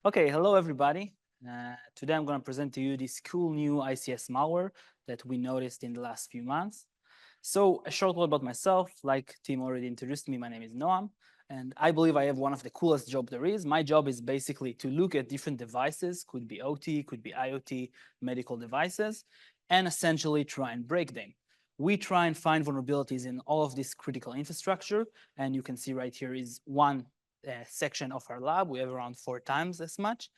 Okay, hello everybody. Today I'm going to present to you this cool new ICS malware that we noticed in the last few months. So a short word about myself, like Tim already introduced me, my name is Noam, and I believe I have one of the coolest jobs there is. My job is basically to look at different devices, could be OT, could be IoT, medical devices, and essentially try and break them. We try and find vulnerabilities in all of this critical infrastructure, and you can see right here is one section of our lab. We have around 4 times as much,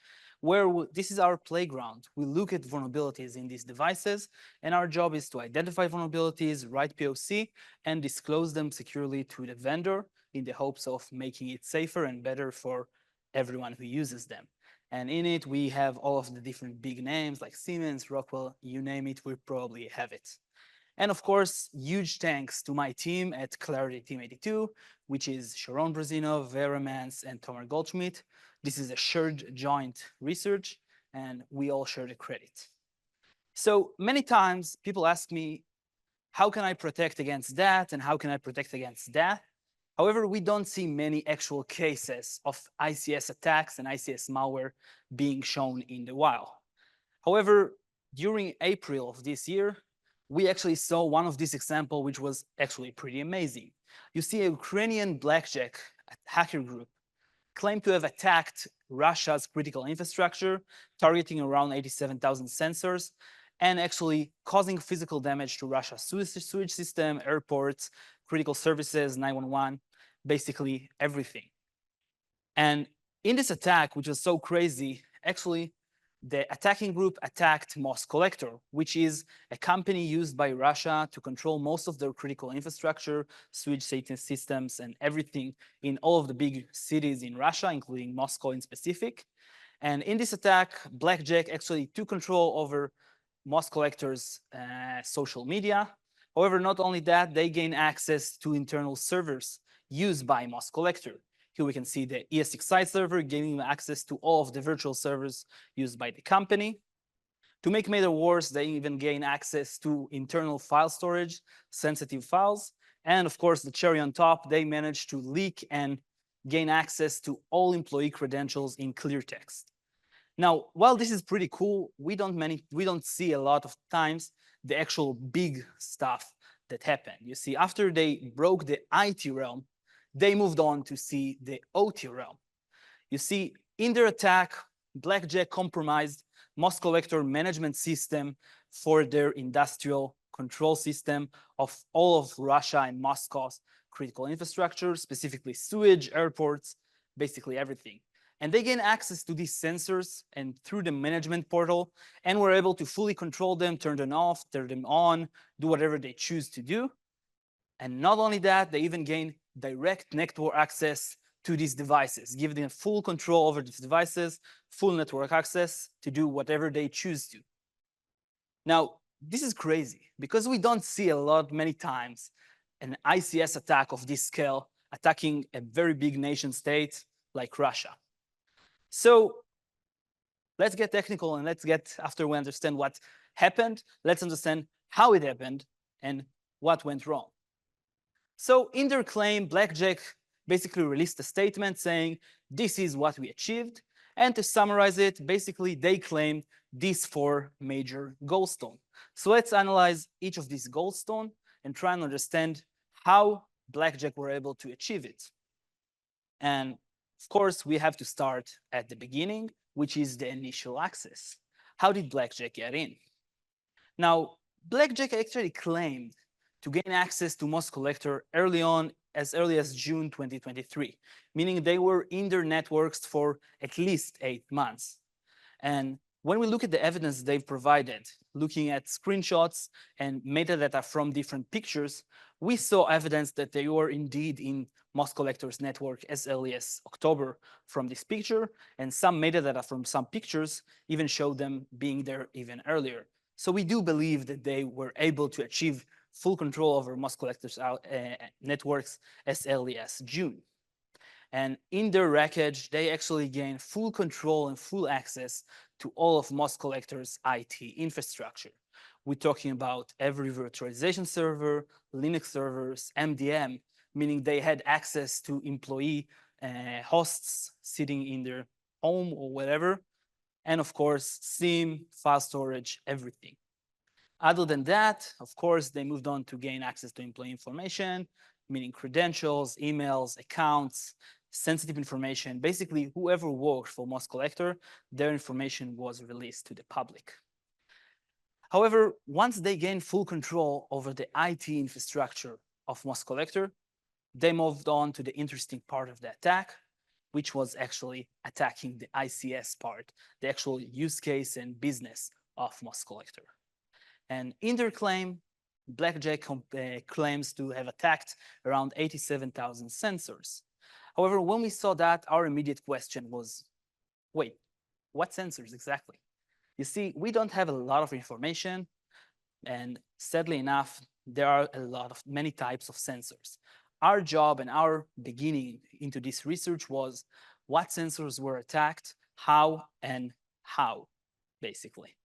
where this is our playground. We look at vulnerabilities in these devices, and our job is to identify vulnerabilities, write POC, and disclose them securely to the vendor in the hopes of making it safer and better for everyone who uses them. And in it, we have all of the different big names like Siemens, Rockwell, you name it, we probably have it. And of course, huge thanks to my team at Claroty Team 82, which is Sharon Brazino, Vera Mans, and Tomer Goldschmidt. This is a shared joint research, and we all share the credit. So many times people ask me, how can I protect against that, and how can I protect against that? However, we don't see many actual cases of ICS attacks and ICS malware being shown in the wild. However, during April of this year, we actually saw one of these examples, which was actually pretty amazing. You see a Ukrainian blackjack hacker group claimed to have attacked Russia's critical infrastructure, targeting around 87,000 sensors, and actually causing physical damage to Russia's sewage system, airports, critical services, 911, basically everything. And in this attack, which was so crazy, actually, the attacking group attacked Moscollector, which is a company used by Russia to control most of their critical infrastructure, sewage systems, and everything in all of the big cities in Russia, including Moscow in specific. And in this attack, Blackjack actually took control over Moscollector's social media. However, not only that, they gain access to internal servers used by Moscollector. Here we can see the ESXi server giving access to all of the virtual servers used by the company. To make matters worse, they even gain access to internal file storage, sensitive files, and of course, the cherry on top, they managed to leak and gain access to all employee credentials in clear text. Now, while this is pretty cool, we don't see a lot of times the actual big stuff that happened. You see, after they broke the IT realm, they moved on to see the OT realm. You see, in their attack, Blackjack compromised Moscollector management system for their industrial control system of all of Russia and Moscow's critical infrastructure, specifically sewage, airports, basically everything. And they gain access to these sensors and through the management portal, and were able to fully control them, turn them off, turn them on, do whatever they choose to do. And not only that, they even gain direct network access to these devices, give them full control over these devices, full network access to do whatever they choose to. Now, this is crazy because we don't see a lot, many times, an ICS attack of this scale attacking a very big nation state like Russia. So let's get technical and after we understand what happened, let's understand how it happened and what went wrong. So in their claim, Blackjack basically released a statement saying, this is what we achieved. And to summarize it, basically they claimed these 4 major goldstones. So let's analyze each of these goldstones and try and understand how Blackjack were able to achieve it. And of course, we have to start at the beginning, which is the initial access. How did Blackjack get in? Now, Blackjack actually claimed to gain access to Moscollector as early as June 2023, meaning they were in their networks for at least 8 months. And when we look at the evidence they've provided, looking at screenshots and metadata from different pictures, we saw evidence that they were indeed in Moscollector's network as early as October from this picture, and some metadata from some pictures even showed them being there even earlier. So we do believe that they were able to achieve full control over Moscollector's networks as early as June. And in their wreckage, they actually gain full control and full access to all of Moscollector's IT infrastructure. We're talking about every virtualization server, Linux servers, MDM, meaning they had access to employee hosts sitting in their home or whatever. And of course, SIM, file storage, everything. Other than that, of course, they moved on to gain access to employee information, meaning credentials, emails, accounts, sensitive information. Basically, whoever worked for Moscollector, their information was released to the public. However, once they gained full control over the IT infrastructure of Moscollector, they moved on to the interesting part of the attack, which was actually attacking the ICS part, the actual use case and business of Moscollector. And in their claim, Blackjack claims to have attacked around 87,000 sensors. However, when we saw that, our immediate question was, wait, what sensors exactly? You see, we don't have a lot of information, and sadly enough, there are many types of sensors. Our job and our beginning into this research was what sensors were attacked, how, basically.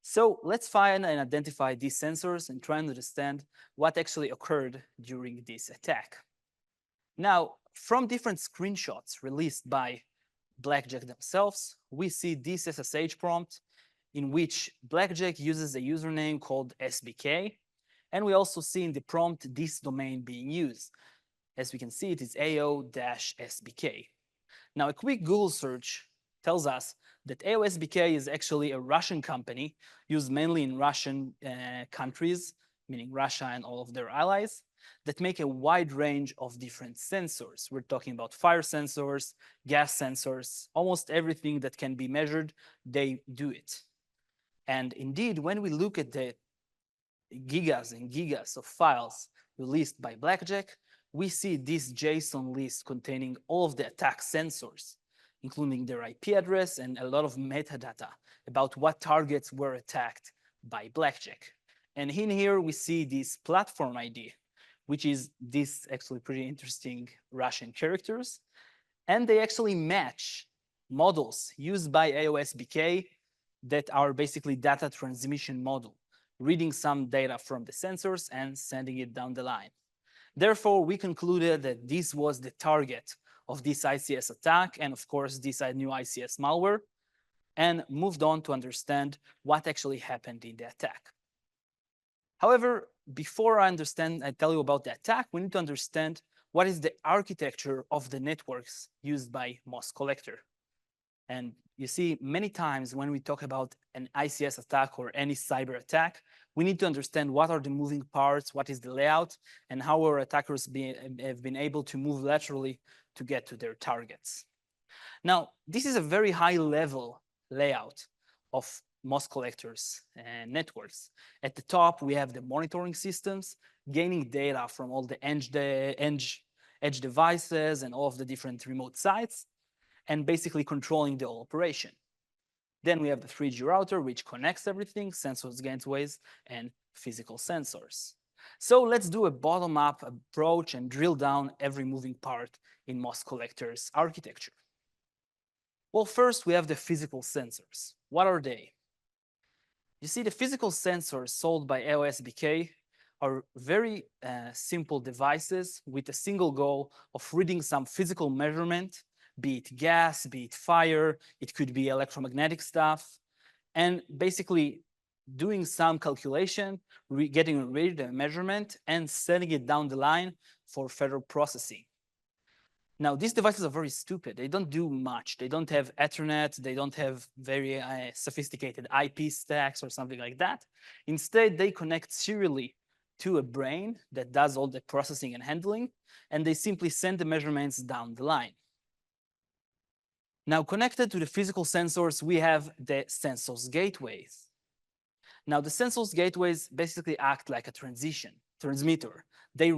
So let's find and identify these sensors and try and understand what actually occurred during this attack. Now, from different screenshots released by Blackjack themselves, we see this SSH prompt in which Blackjack uses a username called SBK. And we also see in the prompt this domain being used. As we can see, it is AO-SBK. Now, a quick Google search tells us that AOSBK is actually a Russian company used mainly in Russian countries, meaning Russia and all of their allies, that make a wide range of different sensors. We're talking about fire sensors, gas sensors, almost everything that can be measured, they do it. And indeed, when we look at the gigas and gigas of files released by Blackjack, we see this JSON list containing all of the attack sensors, including their IP address and a lot of metadata about what targets were attacked by Blackjack. And in here, we see this platform ID, which is this actually pretty interesting Russian characters. And they actually match models used by AOSBK that are basically data transmission model, reading some data from the sensors and sending it down the line. Therefore, we concluded that this was the target of this ICS attack and, of course, this new ICS malware, and moved on to understand what actually happened in the attack. However, before I tell you about the attack, we need to understand what is the architecture of the networks used by Moscollector. And you see, many times when we talk about an ICS attack or any cyber attack, we need to understand what are the moving parts, what is the layout, and how our attackers have been able to move laterally to get to their targets. Now, this is a very high-level layout of Moscollector's networks. At the top, we have the monitoring systems, gaining data from all the edge devices and all of the different remote sites, and basically controlling the whole operation. Then we have the 3G router, which connects everything, sensors, gateways, and physical sensors. So let's do a bottom-up approach and drill down every moving part in Moscollector's architecture. Well, first, we have the physical sensors. What are they? You see, the physical sensors sold by AOSBK are very simple devices with a single goal of reading some physical measurement, be it gas, be it fire, it could be electromagnetic stuff, and basically doing some calculation, getting rid of the measurement, and sending it down the line for further processing. Now, these devices are very stupid. They don't do much. They don't have Ethernet. They don't have very sophisticated IP stacks or something like that. Instead, they connect serially to a brain that does all the processing and handling, and they simply send the measurements down the line. Now, connected to the physical sensors, we have the sensors gateways. Now, the sensors gateways basically act like a transmitter. They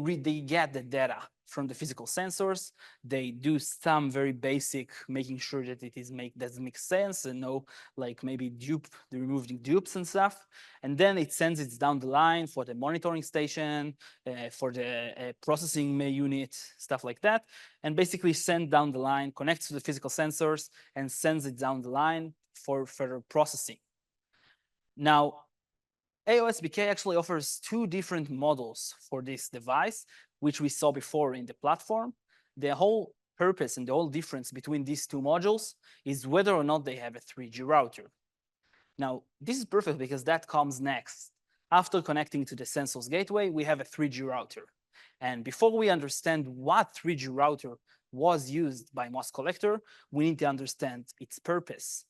get the data from the physical sensors. They do some very basic, making sure that it does make sense and like maybe removing dupes and stuff. And then it sends it down the line for the monitoring station, for the processing unit, stuff like that. And basically send down the line, connects to the physical sensors, and sends it down the line for further processing. Now, AOSBK actually offers two different models for this device, which we saw before in the platform. The whole purpose and the whole difference between these two modules is whether or not they have a 3G router. Now, this is perfect because that comes next. After connecting to the sensors gateway, we have a 3G router. And before we understand what 3G router was used by Moscollector, we need to understand its purpose.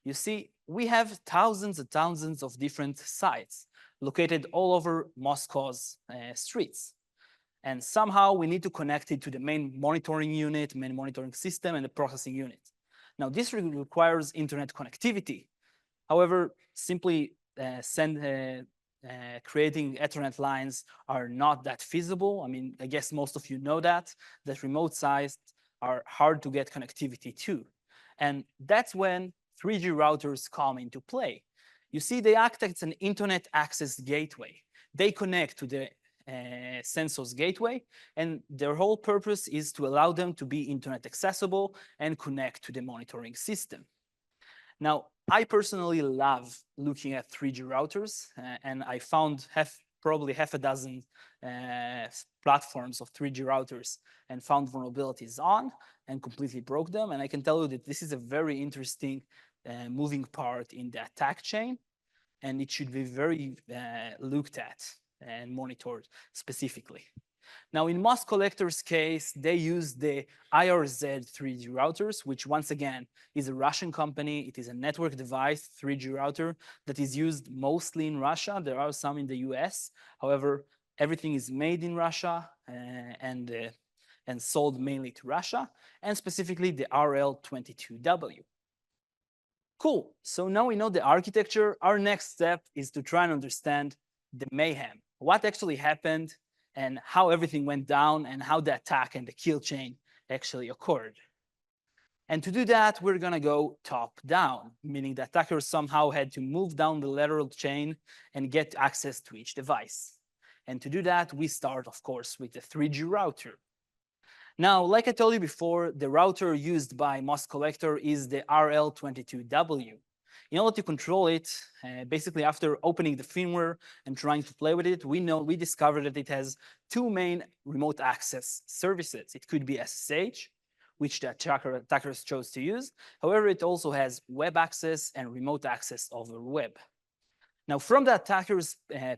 You see, we have thousands and thousands of different sites located all over Moscow's streets. And somehow we need to connect it to the main monitoring unit, main monitoring system, and the processing unit. Now, this requires internet connectivity. However, simply creating Ethernet lines are not that feasible. I mean, I guess most of you know that remote sites are hard to get connectivity to. And that's when 3G routers come into play. You see, they act as an internet access gateway. They connect to the sensors gateway, and their whole purpose is to allow them to be internet accessible and connect to the monitoring system. Now, I personally love looking at 3G routers, and I found probably half a dozen platforms of 3G routers and found vulnerabilities on and completely broke them. And I can tell you that this is a very interesting moving part in the attack chain, and it should be very looked at and monitored specifically. Now, in Moscollector's case, they use the IRZ 3G routers, which once again is a Russian company. It is a network device 3G router that is used mostly in Russia. There are some in the US. However, everything is made in Russia and sold mainly to Russia, and specifically the RL22W. Cool. So now we know the architecture. Our next step is to try and understand the mayhem. What actually happened and how everything went down and how the attack and the kill chain actually occurred. And to do that, we're going to go top down, meaning the attacker somehow had to move down the lateral chain and get access to each device. And to do that, we start, of course, with the 3G router. Now, like I told you before, the router used by Moscollector is the RL22W. In order to control it, basically after opening the firmware and trying to play with it, we discovered that it has two main remote access services. It could be SSH, which the attackers chose to use. However, it also has web access and remote access over web. Now, from the attackers'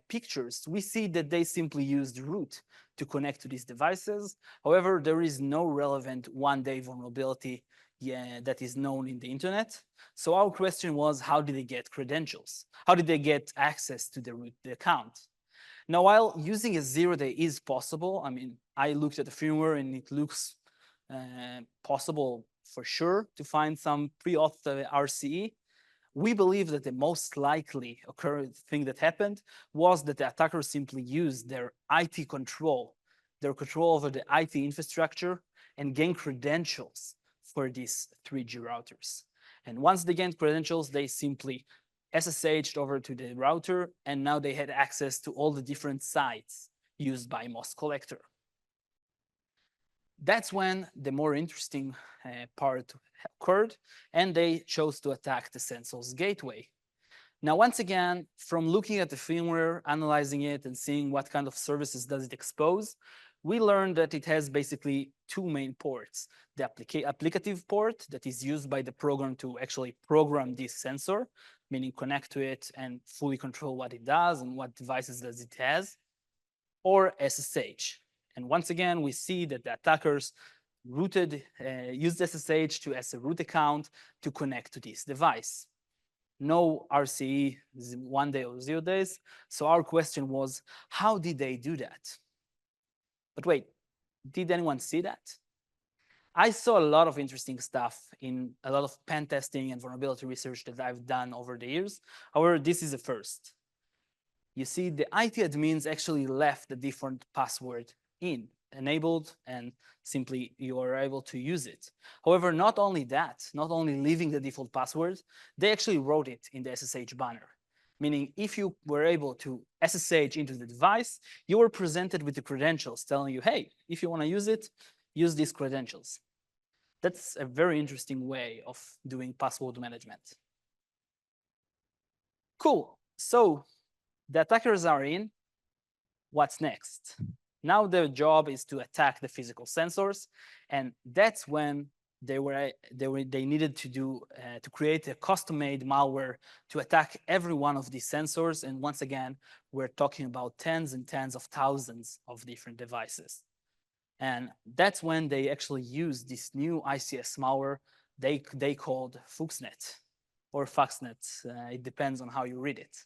pictures, we see that they simply used root to connect to these devices. However, there is no relevant one-day vulnerability that is known in the internet. So our question was, how did they get credentials? How did they get access to the root account? Now, while using a zero-day is possible, I mean, I looked at the firmware and it looks possible for sure to find some pre-auth RCE. We believe that the most likely thing that happened was that the attacker simply used their IT control, their control over the IT infrastructure, and gained credentials for these 3G routers. And once they gained credentials, they simply SSH'd over to the router, and now they had access to all the different sites used by Moscollector. That's when the more interesting part occurred, and they chose to attack the sensors gateway. Now, once again, from looking at the firmware, analyzing it, and seeing what kind of services does it expose, we learned that it has basically two main ports. The applicative port that is used by the program to actually program this sensor, meaning connect to it and fully control what it does and what devices does it has, or SSH. And once again, we see that the attackers used SSH as a root account to connect to this device. No RCE, 1 day or 0 days. So our question was, how did they do that? But wait, did anyone see that? I saw a lot of interesting stuff in a lot of pen testing and vulnerability research that I've done over the years. However, this is the first. You see, the IT admins actually left the different password enabled, and simply you are able to use it. However, not only that, not only leaving the default password, they actually wrote it in the SSH banner. Meaning, if you were able to SSH into the device, you were presented with the credentials telling you, hey, if you want to use it, use these credentials. That's a very interesting way of doing password management. Cool. So the attackers are in. What's next? Now their job is to attack the physical sensors, and that's when they needed to create a custom-made malware to attack every one of these sensors. And once again, we're talking about tens and tens of thousands of different devices. And that's when they actually used this new ICS malware they called FuxNet or FuxNet. It depends on how you read it.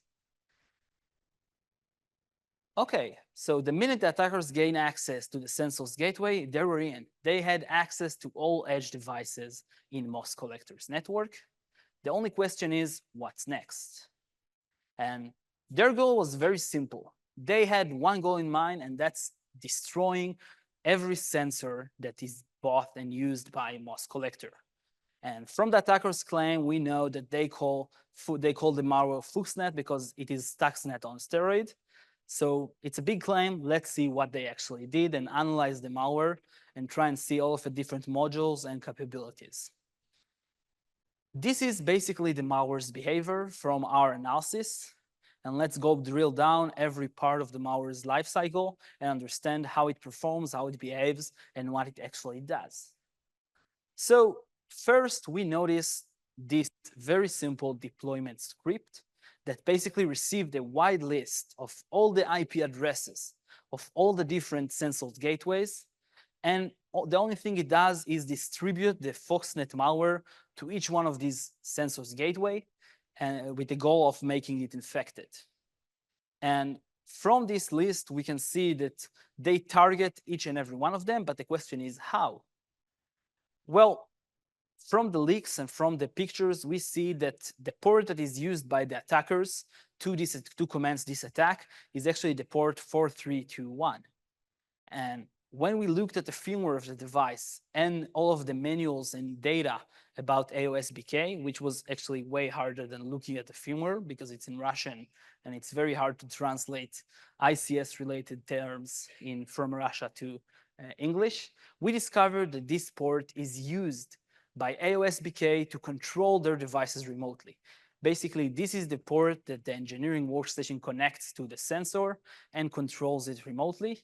Okay, so the minute the attackers gain access to the sensor's gateway, they were in. They had access to all edge devices in Moscollector's network. The only question is, what's next? And their goal was very simple. They had one goal in mind, and that's destroying every sensor that is bought and used by Moscollector. And from the attacker's claim, we know that they call the malware FuxNet because it is Stuxnet on steroid. So it's a big claim. Let's see what they actually did and analyze the malware and try and see all of the different modules and capabilities. This is basically the malware's behavior from our analysis. And let's go drill down every part of the malware's lifecycle and understand how it performs, how it behaves, and what it actually does. So first, we notice this very simple deployment script that basically received a wide list of all the IP addresses of all the different sensors gateways. And the only thing it does is distribute the FuxNet malware to each one of these sensors gateway and with the goal of making it infected. And from this list, we can see that they target each and every one of them, but the question is how? Well, from the leaks and from the pictures, we see that the port that is used by the attackers to commence this attack is actually the port 4321. And when we looked at the firmware of the device and all of the manuals and data about AOSBK, which was actually way harder than looking at the firmware because it's in Russian and it's very hard to translate ICS-related terms from Russia to English, we discovered that this port is used by AOSBK to control their devices remotely. Basically, this is the port that the engineering workstation connects to the sensor and controls it remotely.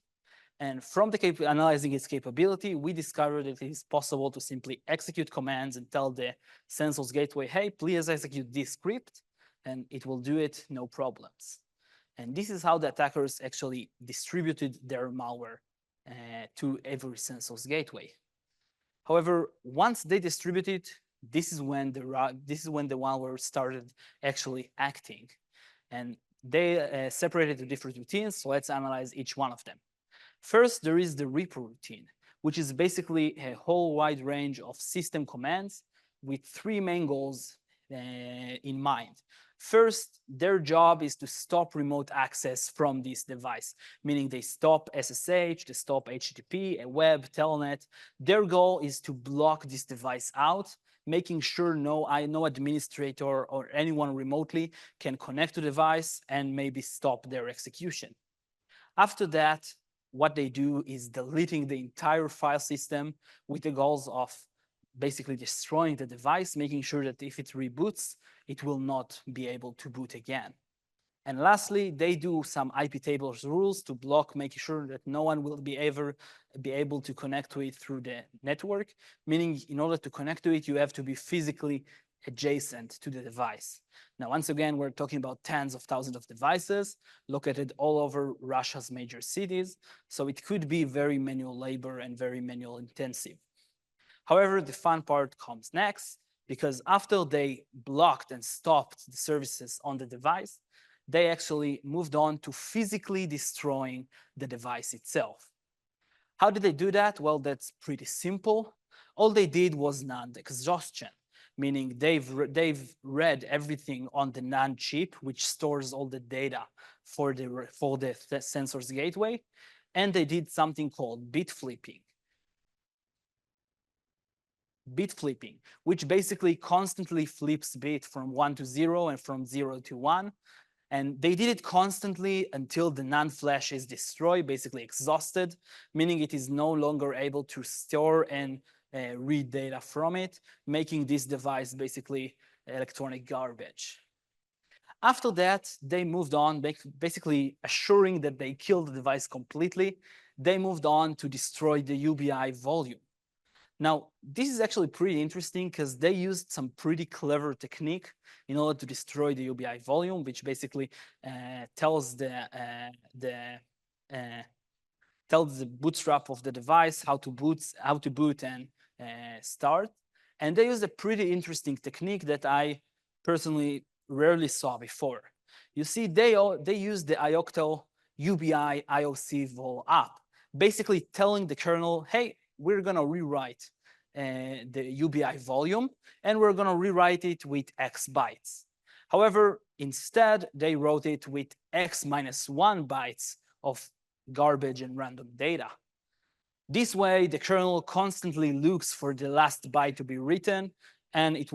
And from analyzing its capability, we discovered that it is possible to simply execute commands and tell the sensor's gateway, hey, please execute this script, and it will do it, no problems. And this is how the attackers actually distributed their malware to every sensor's gateway. However, once they distribute it, this is when the malware started actually acting. And they separated the different routines, so let's analyze each one of them. First, there is the repo routine, which is basically a whole wide range of system commands with three main goals in mind. First, their job is to stop remote access from this device, meaning they stop SSH, they stop HTTP, web, telnet. Their goal is to block this device out, making sure no administrator or anyone remotely can connect to the device and maybe stop their execution. After that, what they do is deleting the entire file system with the goals of basically destroying the device, making sure that if it reboots, it will not be able to boot again. And lastly, they do some IP tables rules to block, making sure that no one will be able to connect to it through the network, meaning in order to connect to it, you have to be physically adjacent to the device. Now, once again, we're talking about tens of thousands of devices located all over Russia's major cities. So it could be very manual labor and very manual intensive. However, the fun part comes next, because after they blocked and stopped the services on the device, they actually moved on to physically destroying the device itself. How did they do that? Well, that's pretty simple. All they did was NAND exhaustion, meaning they've read everything on the NAND chip, which stores all the data for the sensor's gateway, and they did something called bit flipping. Bit flipping, which basically constantly flips bit from 1 to 0 and from 0 to 1. And they did it constantly until the NAND flash is destroyed, basically exhausted, meaning it is no longer able to store and read data from it, making this device basically electronic garbage. After that, they moved on, basically assuring that they killed the device completely. they moved on to destroy the UBI volume. Now, this is actually pretty interesting because they used some pretty clever technique in order to destroy the UBI volume, which basically tells the bootstrap of the device how to boot and start. And they used a pretty interesting technique that I personally rarely saw before. You see, they used the ioctl UBI IOC vol app, basically telling the kernel, hey, we're going to rewrite the UBI volume, and we're going to rewrite it with X bytes. However, instead, they wrote it with X minus 1 bytes of garbage and random data. This way, the kernel constantly looks for the last byte to be written, and it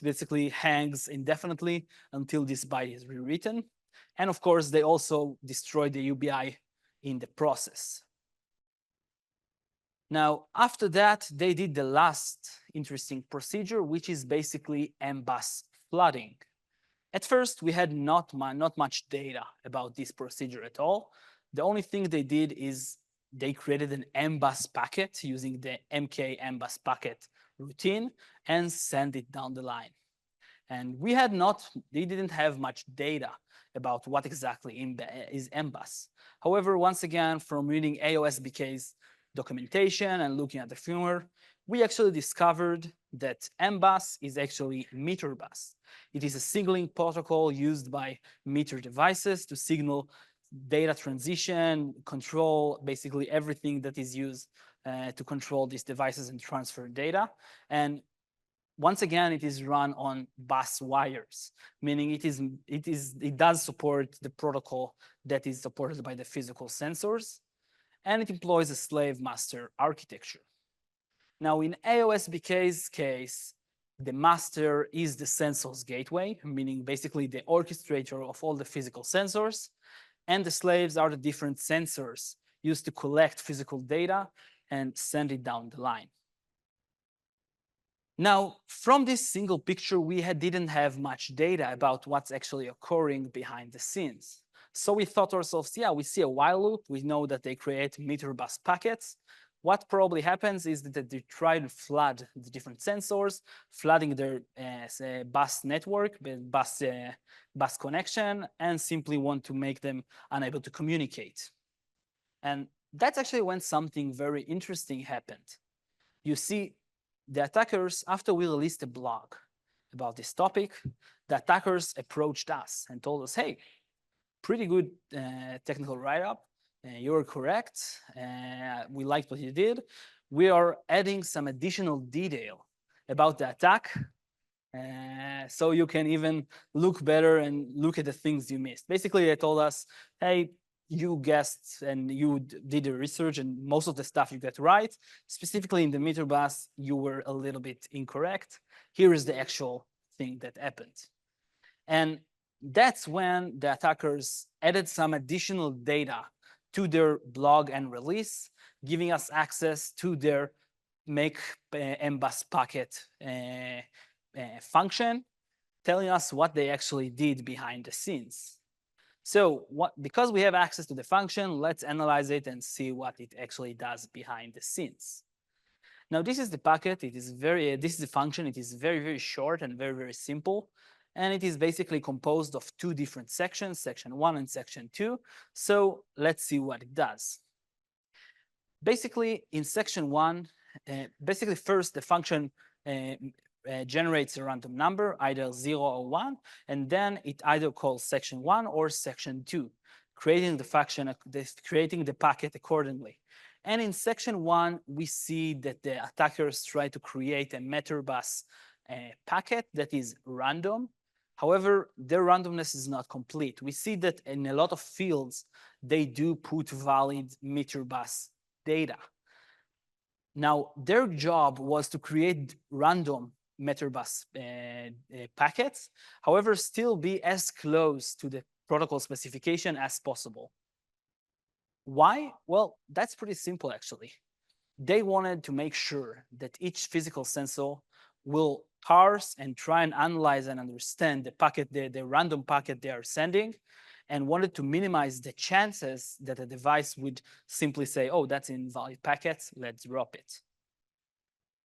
basically hangs indefinitely until this byte is rewritten. And of course, they also destroy the UBI in the process. Now, after that, they did the last interesting procedure, which is basically MBUS flooding. At first, we had not much data about this procedure at all. The only thing they did is they created an MBUS packet using the MK MBUS packet routine and sent it down the line. And they didn't have much data about what exactly is MBUS. However, once again, from reading AOSBK's documentation and looking at the firmware, we actually discovered that MBUS is actually meter bus. It is a signaling protocol used by meter devices to signal data transition, control basically everything that is used to control these devices and transfer data. And once again, it is run on bus wires, meaning it does support the protocol that is supported by the physical sensors, and it employs a slave-master architecture. Now, in AOSBK's case, the master is the sensors gateway, meaning basically the orchestrator of all the physical sensors, and the slaves are the different sensors used to collect physical data and send it down the line. Now, from this single picture, we didn't have much data about what's actually occurring behind the scenes. So we thought to ourselves, yeah, we see a while loop. We know that they create meter bus packets. What probably happens is that they try to flood the different sensors, flooding their bus network, bus connection, and simply want to make them unable to communicate. And that's actually when something very interesting happened. You see, the attackers, after we released a blog about this topic, the attackers approached us and told us, hey, pretty good technical write-up. You were correct. We liked what you did. We are adding some additional detail about the attack so you can even look better and look at the things you missed. Basically, they told us, hey, you guessed and you did the research and most of the stuff you got right. Specifically in the meter bus, you were a little bit incorrect. Here is the actual thing that happened. And that's when the attackers added some additional data to their blog and release, giving us access to their make MBUS packet function, telling us what they actually did behind the scenes. So because we have access to the function, let's analyze it and see what it actually does behind the scenes. Now, this is the packet. This is the function. It is very, very short and very, very simple. And it is basically composed of two different sections, section 1 and section 2. So let's see what it does. Basically, in section 1, first the function generates a random number, either 0 or 1, and then it either calls section 1 or section 2, creating the packet accordingly. And in section 1, we see that the attackers try to create a meter bus packet that is random. However, their randomness is not complete. We see that in a lot of fields, they do put valid meter bus data. Now, their job was to create random meter bus packets, however, still be as close to the protocol specification as possible. Why? Well, that's pretty simple, actually. They wanted to make sure that each physical sensor will parse and try and analyze and understand the packet, the random packet they are sending, and wanted to minimize the chances that a device would simply say, oh, that's an invalid packet, let's drop it.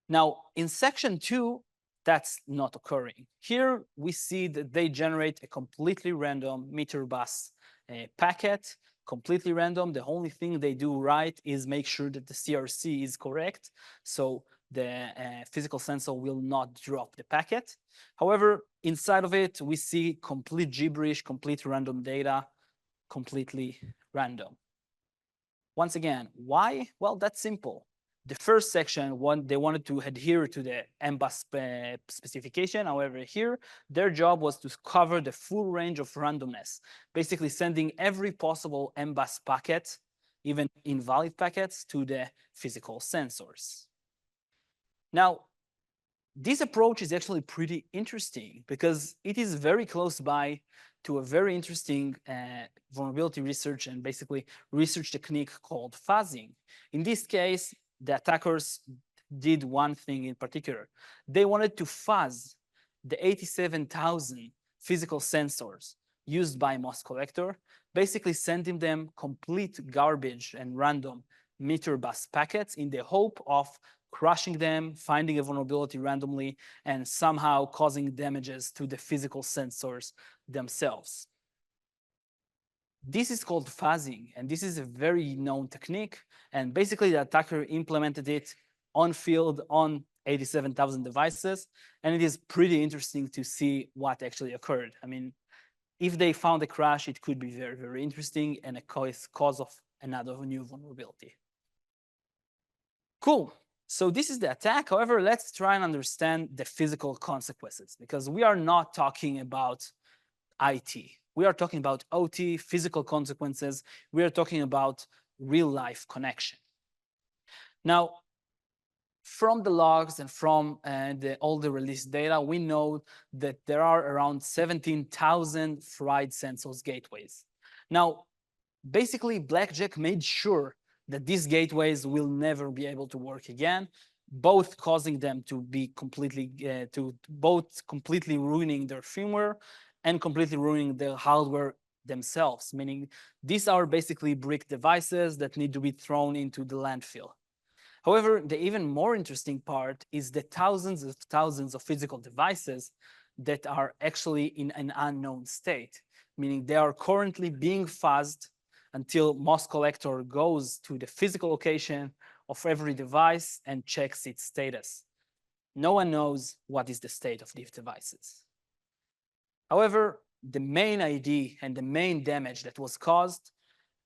Now, in section 2, that's not occurring. Here, we see that they generate a completely random meter bus packet, completely random. The only thing they do right is make sure that the CRC is correct, so the physical sensor will not drop the packet. However, inside of it, we see complete gibberish, complete random data, completely random. Once again, why? Well, that's simple. The first section, they wanted to adhere to the MBUS specification. However, here, their job was to cover the full range of randomness, basically sending every possible MBUS packet, even invalid packets, to the physical sensors. Now, this approach is actually pretty interesting because it is very close by to a very interesting vulnerability research and basically research technique called fuzzing. In this case, the attackers did one thing in particular. They wanted to fuzz the 87,000 physical sensors used by Moscollector, basically sending them complete garbage and random meter bus packets in the hope of crushing them, finding a vulnerability randomly, and somehow causing damages to the physical sensors themselves. This is called fuzzing, and this is a very known technique. And basically, the attacker implemented it on field on 87,000 devices. And it is pretty interesting to see what actually occurred. I mean, if they found a crash, it could be very, very interesting and a cause of another new vulnerability. Cool. So this is the attack. However, let's try and understand the physical consequences, because we are not talking about IT. We are talking about OT, physical consequences. We are talking about real-life connection. Now, from the logs and from all the release data, we know that there are around 17,000 fried sensors gateways. Now, basically, Blackjack made sure that these gateways will never be able to work again, both causing them to be completely, completely ruining their firmware and completely ruining their hardware themselves, meaning these are basically brick devices that need to be thrown into the landfill. However, the even more interesting part is the thousands of physical devices that are actually in an unknown state, meaning they are currently being fuzzed until Moscollector goes to the physical location of every device and checks its status. No one knows what is the state of these devices. However, the main idea and the main damage that was caused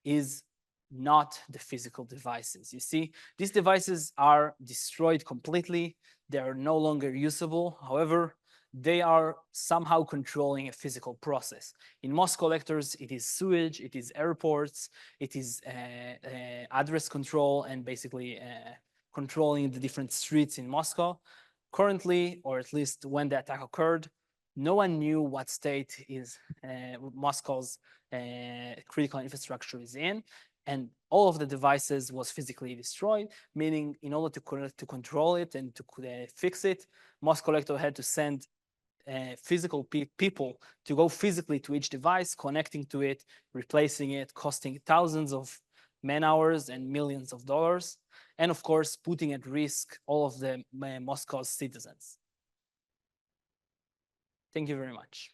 is not the physical devices. You see, these devices are destroyed completely. They are no longer usable. However, they are somehow controlling a physical process. In Moscollectors, it is sewage, it is airports, it is address control, and basically controlling the different streets in Moscow. Currently, or at least when the attack occurred, no one knew what state is Moscow's critical infrastructure is in, and all of the devices was physically destroyed, meaning in order to control it and to fix it, Moscollector had to send physical people to go physically to each device, connecting to it, replacing it, costing thousands of man-hours and millions of dollars, and of course, putting at risk all of the Moscow's citizens. Thank you very much.